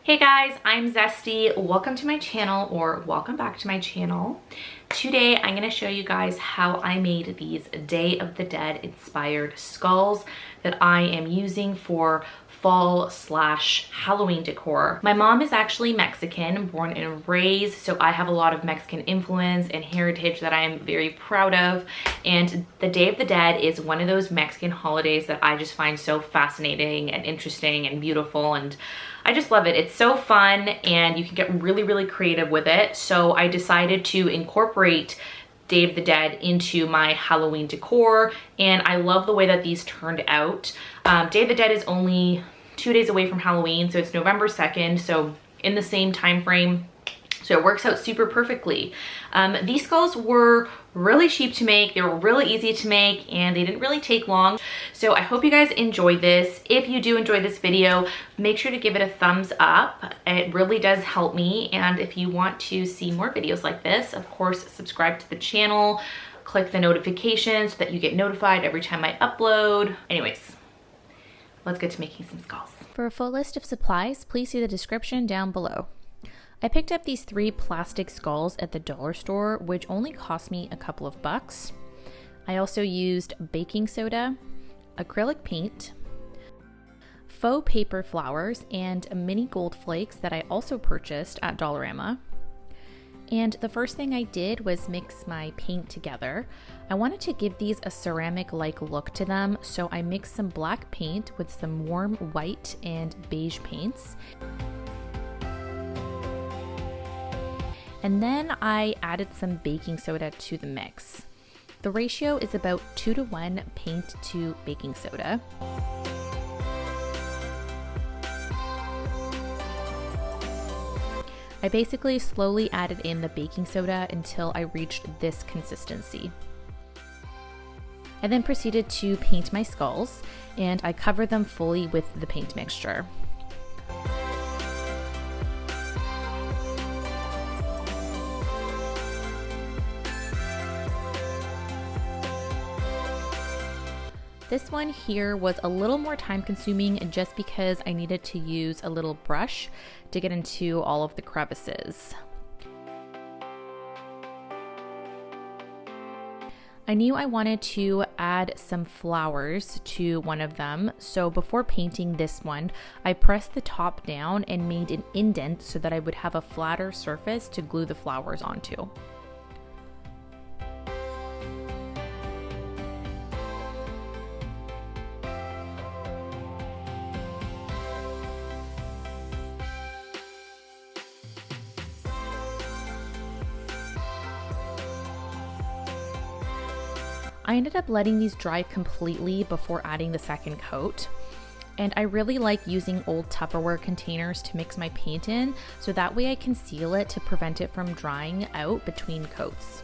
Hey guys, I'm Zesty. Welcome to my channel, or welcome back to my channel. Today I'm going to show you guys how I made these Day of the Dead inspired skulls that I am using for fall/Halloween decor. My mom is actually Mexican, born and raised, so I have a lot of Mexican influence and heritage that I am very proud of. And the Day of the Dead is one of those Mexican holidays that I just find so fascinating and interesting and beautiful, and I just love it. It's so fun and you can get really creative with it. So I decided to incorporate Day of the Dead into my Halloween decor, and I love the way that these turned out. Day of the Dead is only 2 days away from Halloween, so it's November 2nd, so in the same time frame. So it works out super perfectly. These skulls were really cheap to make, they were really easy to make, and they didn't really take long. So I hope you guys enjoyed this. If you do enjoy this video, make sure to give it a thumbs up. It really does help me. And if you want to see more videos like this, of course, subscribe to the channel, click the notifications so that you get notified every time I upload. Anyways, let's get to making some skulls. For a full list of supplies, please see the description down below. I picked up these 3 plastic skulls at the dollar store, which only cost me a couple of bucks. I also used baking soda, acrylic paint, faux paper flowers, and mini gold flakes that I also purchased at Dollarama. And the first thing I did was mix my paint together. I wanted to give these a ceramic-like look to them, so I mixed some black paint with some warm white and beige paints. And then I added some baking soda to the mix. The ratio is about 2:1 paint to baking soda. I basically slowly added in the baking soda until I reached this consistency. I then proceeded to paint my skulls, and I covered them fully with the paint mixture. This one here was a little more time consuming just because I needed to use a little brush to get into all of the crevices. I knew I wanted to add some flowers to one of them, so before painting this one, I pressed the top down and made an indent so that I would have a flatter surface to glue the flowers onto. I ended up letting these dry completely before adding the second coat. And I really like using old Tupperware containers to mix my paint in, so that way I can seal it to prevent it from drying out between coats.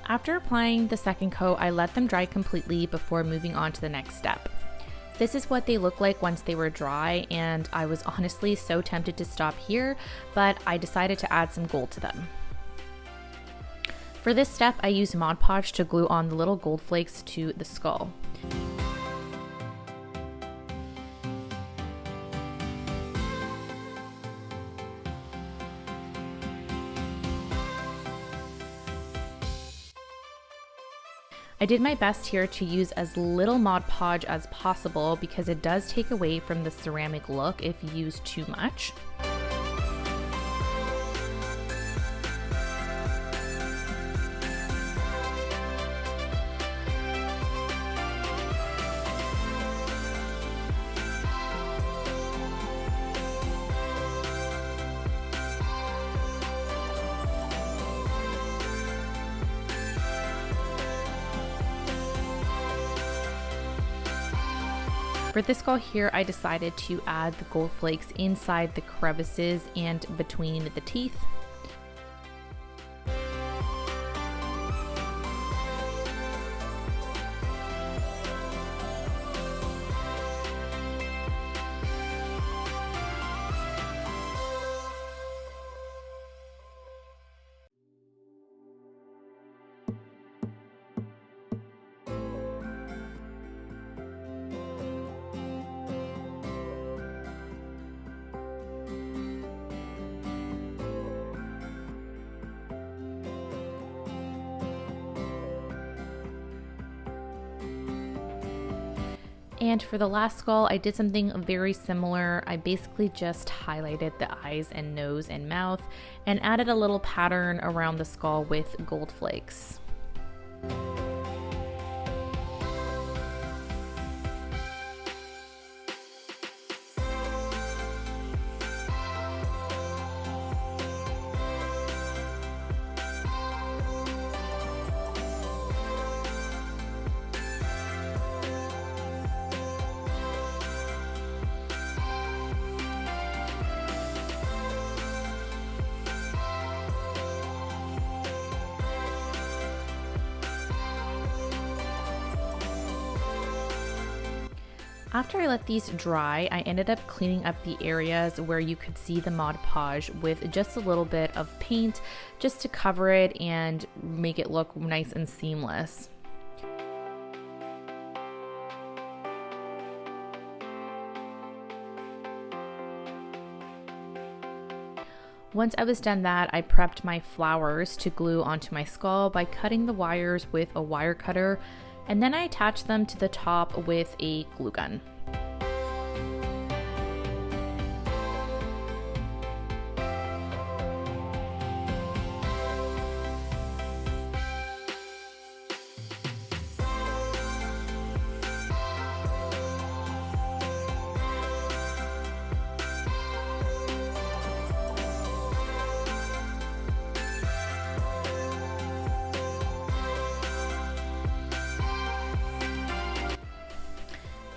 After applying the second coat, I let them dry completely before moving on to the next step. This is what they look like once they were dry, and I was honestly so tempted to stop here, but I decided to add some gold to them. For this step, I used Mod Podge to glue on the little gold flakes to the skull. I did my best here to use as little Mod Podge as possible because it does take away from the ceramic look if you use too much. For this skull here, I decided to add the gold flakes inside the crevices and between the teeth. And for the last skull, I did something very similar. I basically just highlighted the eyes and nose and mouth and added a little pattern around the skull with gold flakes. After I let these dry, I ended up cleaning up the areas where you could see the Mod Podge with just a little bit of paint just to cover it and make it look nice and seamless. Once I was done that, I prepped my flowers to glue onto my skull by cutting the wires with a wire cutter, and then I attached them to the top with a glue gun.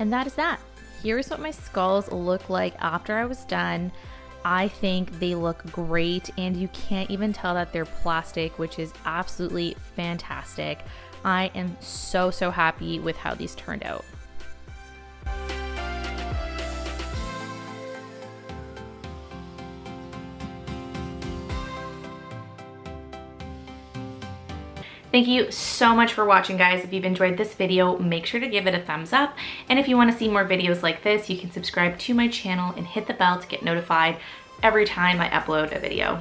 And that is that. Here's what my skulls look like after I was done. I think they look great, and you can't even tell that they're plastic, which is absolutely fantastic. I am so happy with how these turned out. Thank you so much for watching, guys. If you've enjoyed this video, make sure to give it a thumbs up. And if you want to see more videos like this, you can subscribe to my channel and hit the bell to get notified every time I upload a video.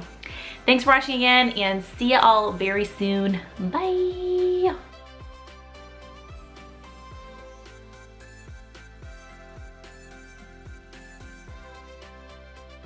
Thanks for watching again, and see you all very soon. Bye.